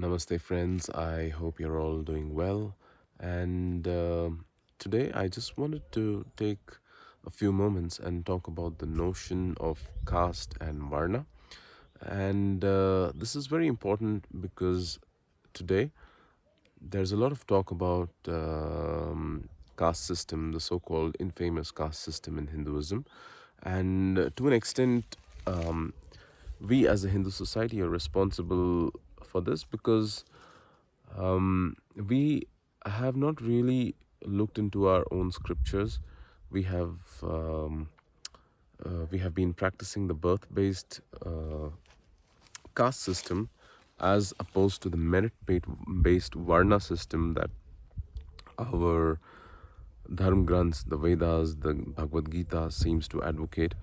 Namaste, friends. I hope you're all doing well. And today I just wanted to take a few moments and talk about the notion of caste and Varna. And this is very important because today there's a lot of talk about caste system, the so-called infamous caste system in Hinduism. And to an extent, we as a Hindu society are responsible for this because we have not really looked into our own scriptures. We have we have been practicing the birth-based caste system as opposed to the merit-based Varna system that our Dharm Granths, the Vedas, the Bhagavad Gita seems to advocate.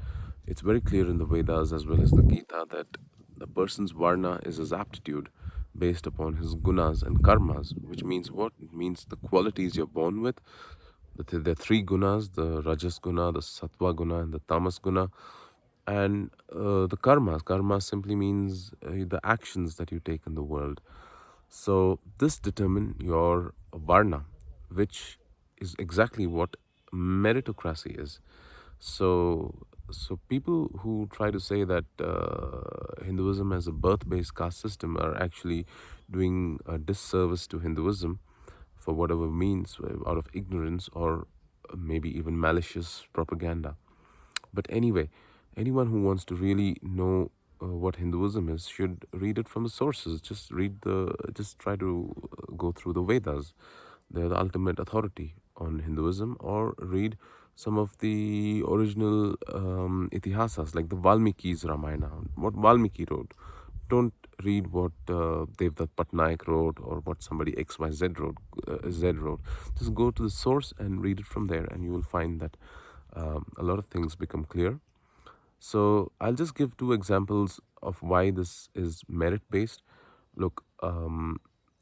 It's very clear in the Vedas as well as the Gita that the person's Varna is his aptitude based upon his gunas and karmas, which means what? It means the qualities you're born with. There are three gunas, the Rajas guna, the Sattva guna, and the Tamas guna. And the karmas. Karma simply means the actions that you take in the world. So this determine your varna, which is exactly what meritocracy is. So people who try to say that Hinduism as a birth-based caste system are actually doing a disservice to Hinduism for whatever means, out of ignorance or maybe even malicious propaganda. But anyway, anyone who wants to really know what Hinduism is should read it from the sources. Just try to go through the Vedas. They're the ultimate authority on Hinduism, or read some of the original itihasas like the Valmiki's Ramayana, what Valmiki wrote. Don't read what Devdutt Patnaik wrote or what somebody XYZ wrote. Just go to the source and read it from there, and you will find that a lot of things become clear. So I'll just give two examples of why this is merit based. Look,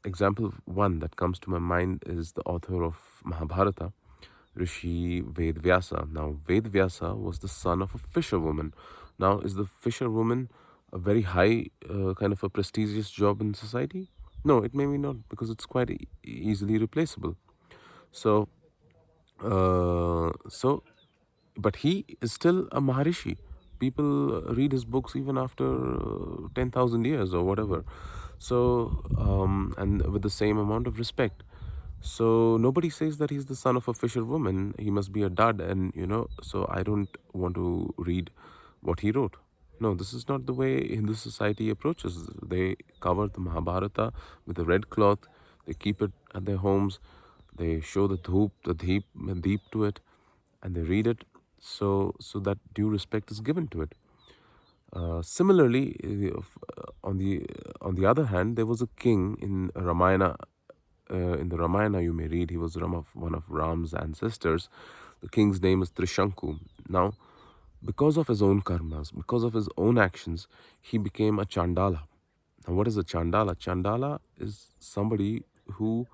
example one that comes to my mind is the author of Mahabharata, Rishi Vedvyasa. Now, Vedvyasa was the son of a fisherwoman. Now, is the fisherwoman a very high kind of a prestigious job in society? No, it may be not, because it's quite easily replaceable. So, so, but he is still a Maharishi. People read his books even after 10,000 years or whatever. So, and with the same amount of respect. So, nobody says that he's the son of a fisherwoman. He must be a dud, and so I don't want to read what he wrote. No, this is not the way Hindu society approaches. They cover the Mahabharata with a red cloth, they keep it at their homes, they show the deep to it, and they read it, so that due respect is given to it. Similarly, on the other hand, there was a king in Ramayana. In the Ramayana, you may read he was one of Ram's ancestors. The king's name is Trishanku. Now, because of his own karmas, because of his own actions, he became a Chandala. Now, what is a Chandala? Chandala is somebody who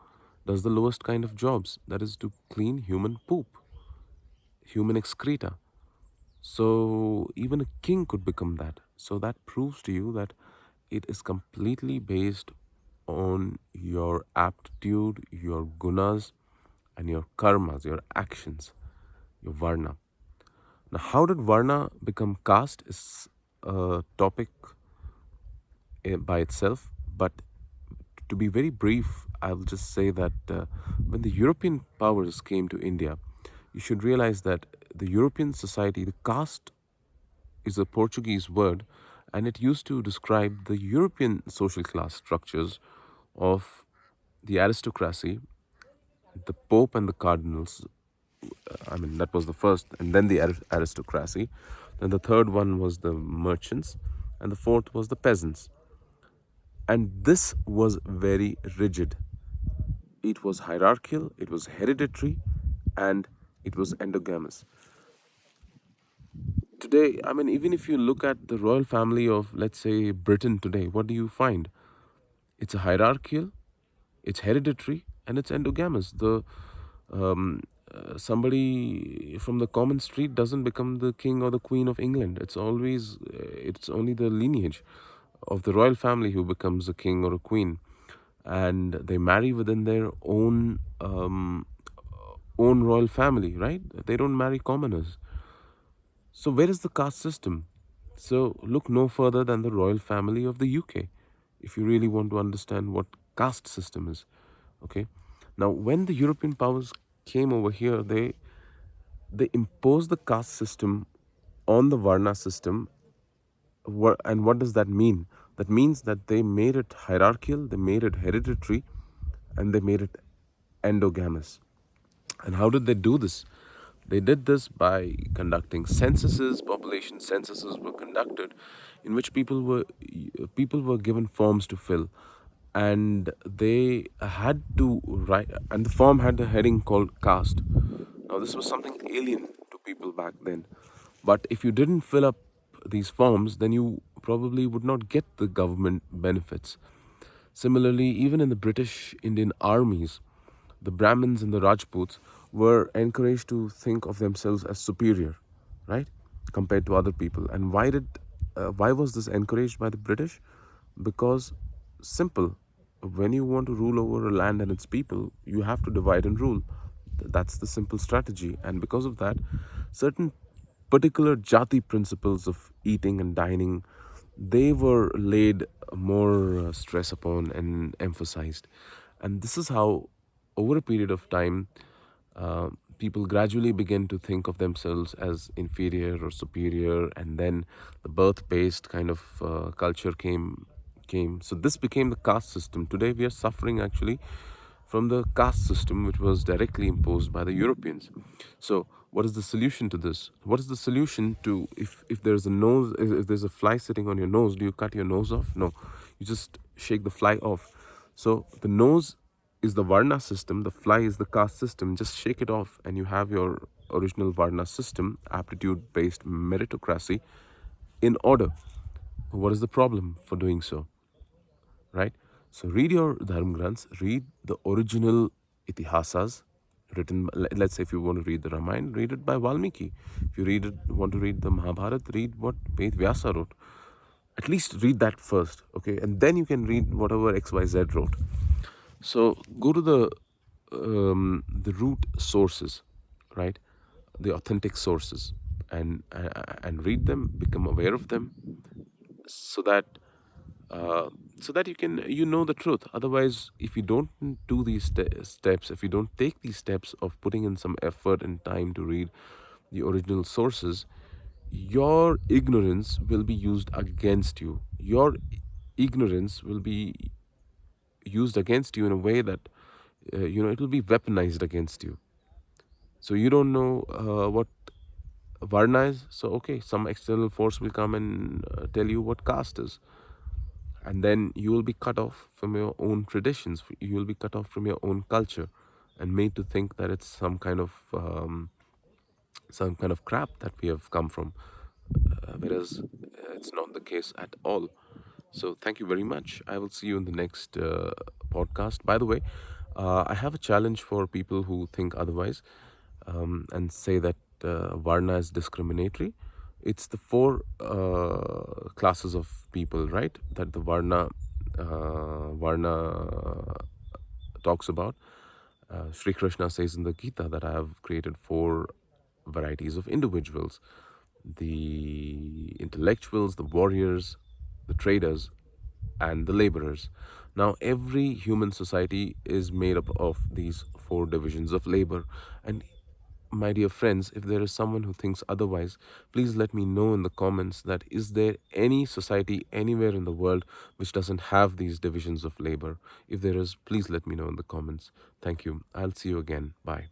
does the lowest kind of jobs, that is to clean human poop, human excreta. So even a king could become that. So that proves to you that it is completely based on your aptitude, your gunas, and your karmas, your actions, your varna. Now, how did varna become caste is a topic by itself, but to be very brief, I will just say that when the European powers came to India, you should realize that the European society, the caste is a Portuguese word, and it used to describe the European social class structures of the aristocracy, the Pope and the cardinals. I mean, that was the first, and then the aristocracy. Then the third one was the merchants, and the fourth was the peasants. And this was very rigid. It was hierarchical, it was hereditary, and it was endogamous. Today, I mean, even if you look at the royal family of, let's say, Britain today, what do you find? It's a hierarchical, it's hereditary, and it's endogamous. Somebody from the common street doesn't become the king or the queen of England. It's only the lineage of the royal family who becomes a king or a queen. and they marry within their own royal family, right? They don't marry commoners. So where is the caste system? So look no further than the royal family of the UK if you really want to understand what caste system is. Okay. Now when the European powers came over here, they imposed the caste system on the Varna system. And what does that mean? That means that they made it hierarchical, they made it hereditary, and they made it endogamous. And how did they do this? They did this by conducting censuses. Population censuses were conducted, in which people were given forms to fill, and they had to write. And the form had a heading called caste. Now, this was something alien to people back then. But if you didn't fill up these forms, then you probably would not get the government benefits. Similarly, even in the British Indian armies, the Brahmins and the Rajputs were encouraged to think of themselves as superior, right, compared to other people. And why was this encouraged by the British? Because simple, when you want to rule over a land and its people, you have to divide and rule. That's the simple strategy. And because of that, certain particular jati principles of eating and dining, they were laid more stress upon and emphasized. And this is how, over a period of time, people gradually begin to think of themselves as inferior or superior, and then the birth-based kind of culture came. So this became the caste system. Today we are suffering actually from the caste system, which was directly imposed by the Europeans. So what is the solution to this? What is the solution to, if there's a nose, if there's a fly sitting on your nose, do you cut your nose off? No, you just shake the fly off. So the nose is the Varna system, the fly is the caste system. Just shake it off and you have your original Varna system, aptitude based meritocracy, in order. What is the problem for doing so? Right? So read your Dharma Granths, read the original Itihasas written. Let's say if you want to read the Ramayana, read it by Valmiki. If you want to read the Mahabharata, read what Ved Vyasa wrote. At least read that first, okay, and then you can read whatever XYZ wrote. So go to the root sources, right? The authentic sources, and read them, become aware of them, so that uh, you can know the truth. Otherwise, if you don't do these steps, if you don't take these steps of putting in some effort and time to read the original sources, your ignorance will be used against you. Your ignorance will be used against you in a way that it will be weaponized against you. So you don't know what Varna is. So okay, some external force will come and tell you what caste is, and then you will be cut off from your own traditions. You will be cut off from your own culture, and made to think that it's some kind of crap that we have come from, whereas it's not the case at all. So thank you very much. I will see you in the next podcast. By the way, I have a challenge for people who think otherwise, and say that Varna is discriminatory. It's the four classes of people, right? That the Varna talks about. Sri Krishna says in the Gita that I have created four varieties of individuals: the intellectuals, the warriors, the traders, and the laborers. Now, every human society is made up of these four divisions of labor. And my dear friends, if there is someone who thinks otherwise, please let me know in the comments that is there any society anywhere in the world which doesn't have these divisions of labor? If there is, please let me know in the comments. Thank you. I'll see you again. Bye.